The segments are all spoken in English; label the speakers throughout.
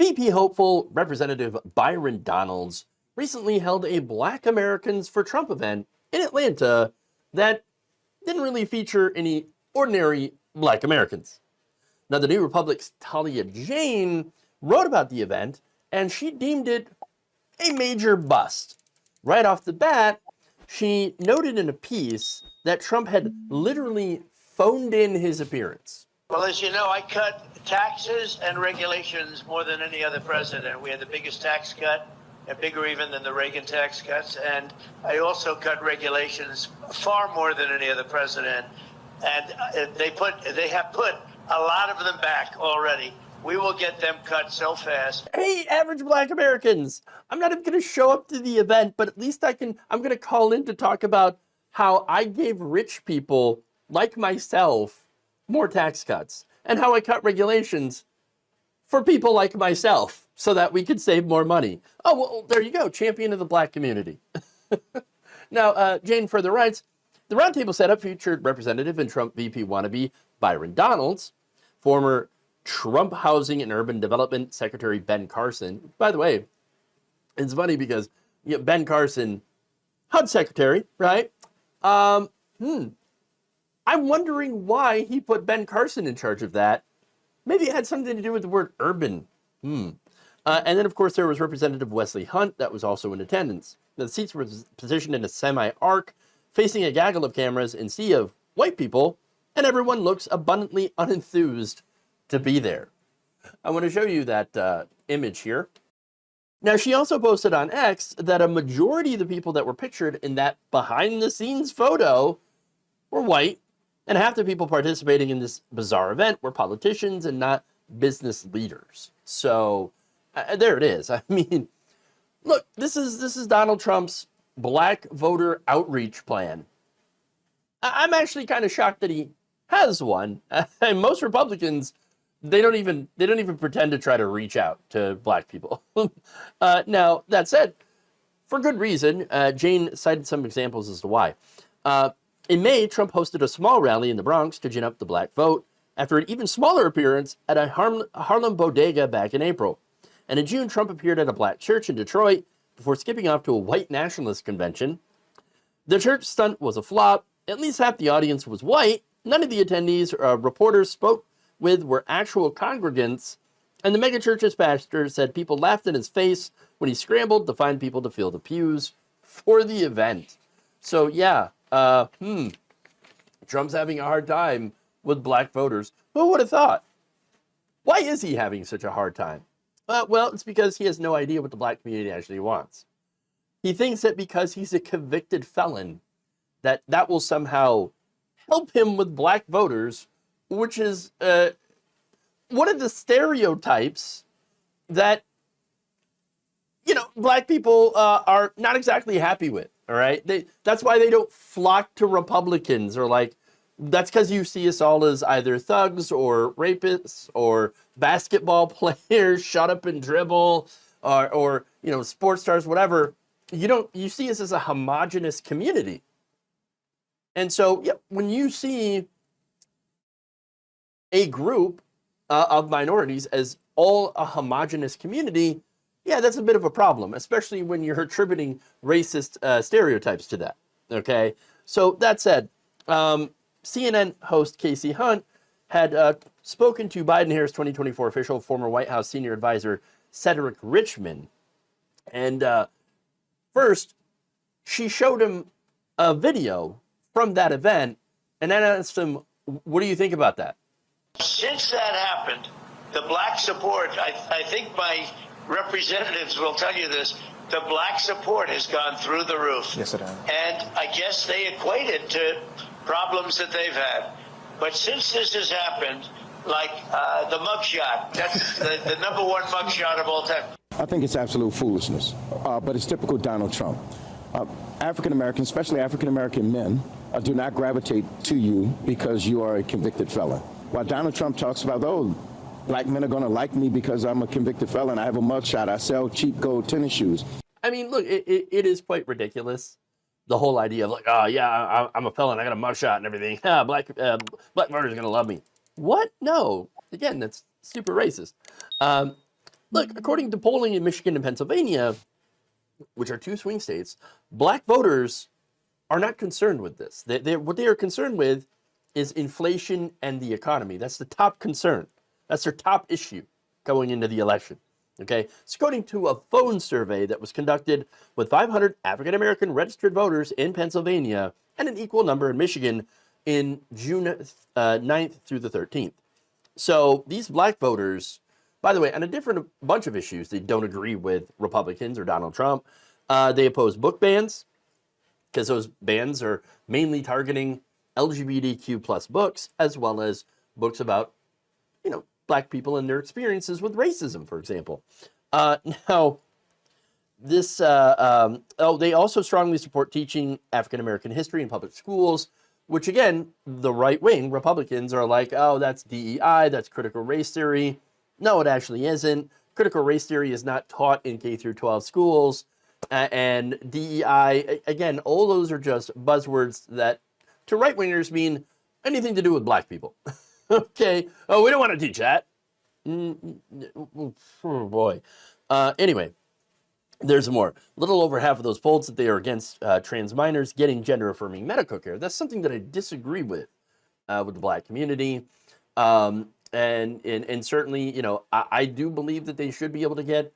Speaker 1: VP hopeful Representative Byron Donalds recently held a Black Americans for Trump event in Atlanta that didn't really feature any ordinary Black Americans. Now, the New Republic's Talia wrote about the event, and she deemed it a major bust. Right off the bat, she noted in a piece that Trump had literally phoned in his appearance.
Speaker 2: Well, as you know, I cut taxes and regulations more than any other president. We had the biggest tax cut, bigger even than the Reagan tax cuts, and I also cut regulations far more than any other president. And they have put a lot of them back already. We will get them cut so fast.
Speaker 1: Hey, average Black Americans, I'm not even going to show up to the event, but at least I'm going to call in to talk about how I gave rich people like myself more tax cuts and how I cut regulations for people like myself so that we could save more money. Oh, well, there you go, champion of the Black community. Now, Jane further writes, the roundtable setup featured Representative and Trump VP wannabe Byron Donalds, former Trump Housing and Urban Development Secretary Ben Carson. By the way, it's funny because Ben Carson, HUD Secretary, right? I'm wondering why he put Ben Carson in charge of that. Maybe it had something to do with the word urban. And then, of course, there was Representative Wesley Hunt that was also in attendance. The seats were positioned in a semi-arc, facing a gaggle of cameras and sea of white people, and everyone looks abundantly unenthused to be there. I want to show you that image here. Now, she also posted on X that a majority of the people that were pictured in that behind-the-scenes photo were white, and half the people participating in this bizarre event were politicians and not business leaders. So, there it is. I mean, look, this is Donald Trump's Black voter outreach plan. I'm actually kind of shocked that he has one. And most Republicans, they don't even pretend to try to reach out to Black people. Now, that said, for good reason, Jane cited some examples as to why. In May, Trump hosted a small rally in the Bronx to gin up the Black vote after an even smaller appearance at a Harlem bodega back in April. And in June, Trump appeared at a Black church in Detroit before skipping off to a white nationalist convention. The church stunt was a flop. At least half the audience was white. None of the attendees reporters spoke with were actual congregants, and the megachurch's pastor said people laughed in his face when he scrambled to find people to fill the pews for the event. So yeah, Trump's having a hard time with Black voters. Who would have thought? Why is he having such a hard time? Well, it's because he has no idea what the Black community actually wants. He thinks that because he's a convicted felon, that will somehow help him with Black voters, which is one of the stereotypes that, Black people are not exactly happy with, all right? That's why they don't flock to Republicans, or that's because you see us all as either thugs or rapists or basketball players, shut up and dribble, or sports stars, whatever. You see us as a homogenous community. And so, when you see a group of minorities as all a homogenous community, that's a bit of a problem, especially when you're attributing racist stereotypes to that, okay? So that said, CNN host Casey Hunt had spoken to Biden-Harris 2024 official, former White House senior advisor Cedric Richmond. And first, she showed him a video from that event, and then asked him, what do you think about that?
Speaker 2: Since that happened, the Black support, I think my representatives will tell you this, the Black support has gone through the roof.
Speaker 3: Yes, it has.
Speaker 2: And I guess they equate it to problems that they've had. But since this has happened, like the mugshot, that's the number one mugshot of all time.
Speaker 3: I think it's absolute foolishness, but it's typical Donald Trump. African Americans, especially African American men, do not gravitate to you because you are a convicted felon. While Donald Trump talks about, Black men are going to like me because I'm a convicted felon, I have a mugshot, I sell cheap gold tennis shoes.
Speaker 1: I mean, look, it is quite ridiculous. The whole idea of I'm a felon, I got a mugshot and everything. Black voters are going to love me. What? No. Again, that's super racist. look, according to polling in Michigan and Pennsylvania, which are two swing states, black voters are not concerned with this. What they are concerned with is inflation and the economy. That's the top concern. That's their top issue going into the election. Okay, so according to a phone survey that was conducted with 500 African-American registered voters in Pennsylvania and an equal number in Michigan in June 9th through the 13th. So these black voters, by the way, on a different bunch of issues, they don't agree with Republicans or Donald Trump. They oppose book bans because those bans are mainly targeting LGBTQ plus books, as well as books about, black people and their experiences with racism, for example. Now, this, they also strongly support teaching African-American history in public schools, which again, the right-wing Republicans are like, oh, that's DEI, that's critical race theory. No, it actually isn't. Critical race theory is not taught in K through 12 schools. And DEI, again, all those are just buzzwords that to right-wingers mean anything to do with black people. Okay. Oh, we don't want to teach that. Oh, boy. Anyway, there's more. A little over half of those polled that they are against trans minors getting gender-affirming medical care. That's something that I disagree with the black community. And certainly, I do believe that they should be able to get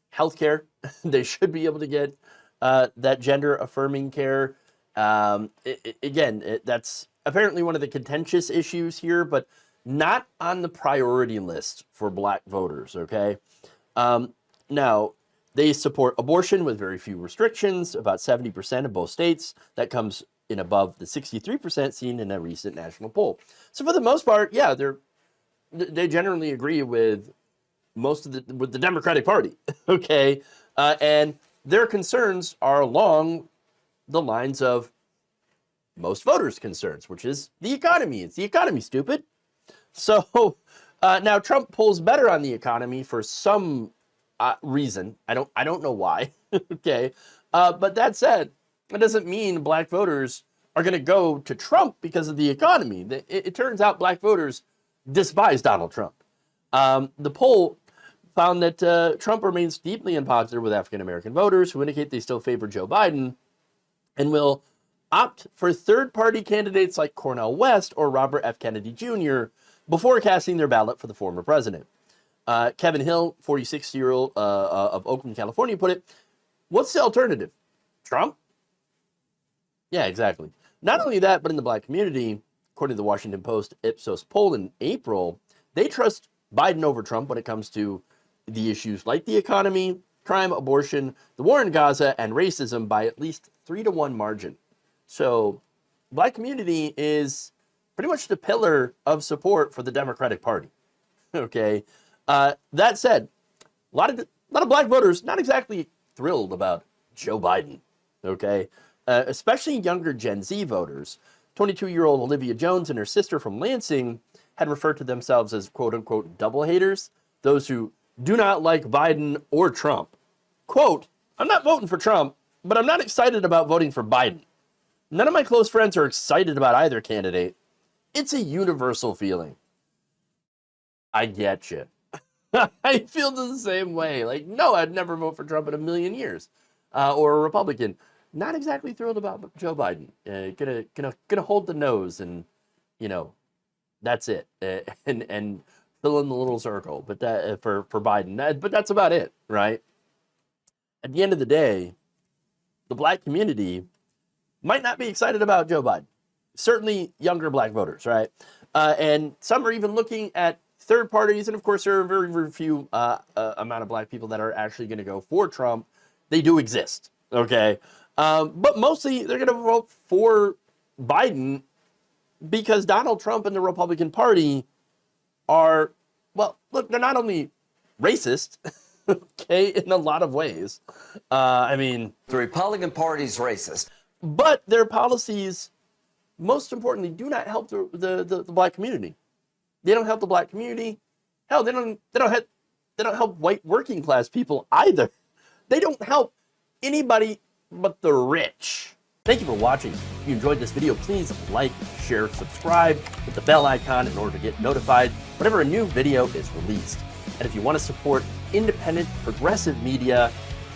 Speaker 1: health care. They should be able to get that gender-affirming care. That's apparently one of the contentious issues here, but not on the priority list for black voters, okay? Now, they support abortion with very few restrictions, about 70% of both states. That comes in above the 63% seen in a recent national poll. So for the most part, yeah, they generally agree with most of the Democratic Party, okay? And their concerns are along the lines of most voters' concerns, which is the economy. It's the economy, stupid. So now Trump pulls better on the economy for some reason. I don't know why. Okay, but that said, it doesn't mean black voters are going to go to Trump because of the economy. It turns out black voters despise Donald Trump. The poll found that Trump remains deeply unpopular with African American voters who indicate they still favor Joe Biden and will opt for third-party candidates like Cornel West or Robert F. Kennedy Jr. before casting their ballot for the former president. Kevin Hill, 46-year-old of Oakland, California, put it, what's the alternative? Trump? Yeah, exactly. Not only that, but in the black community, according to the Washington Post Ipsos poll in April, they trust Biden over Trump when it comes to the issues like the economy, crime, abortion, the war in Gaza, and racism by at least 3-1 margin. So, black community is pretty much the pillar of support for the Democratic Party. Okay. That said, a lot of black voters not exactly thrilled about Joe Biden. Okay. Especially younger Gen Z voters. 22-year-old Olivia Jones and her sister from Lansing had referred to themselves as quote-unquote double haters, those who do not like Biden or Trump. Quote, I'm not voting for Trump, but I'm not excited about voting for Biden. None of my close friends are excited about either candidate. It's a universal feeling. I get you. I feel the same way. Like, no, I'd never vote for Trump in a million years. Or a Republican. Not exactly thrilled about Joe Biden. Gonna hold the nose and, that's it. And fill in the little circle. But that for Biden. But that's about it, right? At the end of the day, the black community might not be excited about Joe Biden. Certainly younger black voters, right? And some are even looking at third parties. And of course, there are very, very few amount of black people that are actually going to go for Trump. They do exist, okay? But mostly they're going to vote for Biden because Donald Trump and the Republican Party are, well, look, they're not only racist, okay, in a lot of ways. The
Speaker 4: Republican Party's racist.
Speaker 1: But their policies, most importantly, do not help the black community. They don't help the black community. Hell, they don't help white working class people either. They don't help anybody but the rich. Thank you for watching. If you enjoyed this video, please like, share, subscribe, hit the bell icon in order to get notified whenever a new video is released. And if you want to support independent, progressive media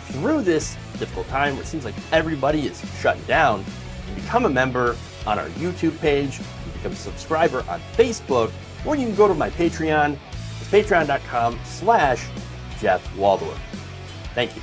Speaker 1: through this difficult time where it seems like everybody is shutting down, you can become a member on our YouTube page, you can become a subscriber on Facebook, or you can go to my Patreon. It's patreon.com/Jeff Waldorf. Thank you.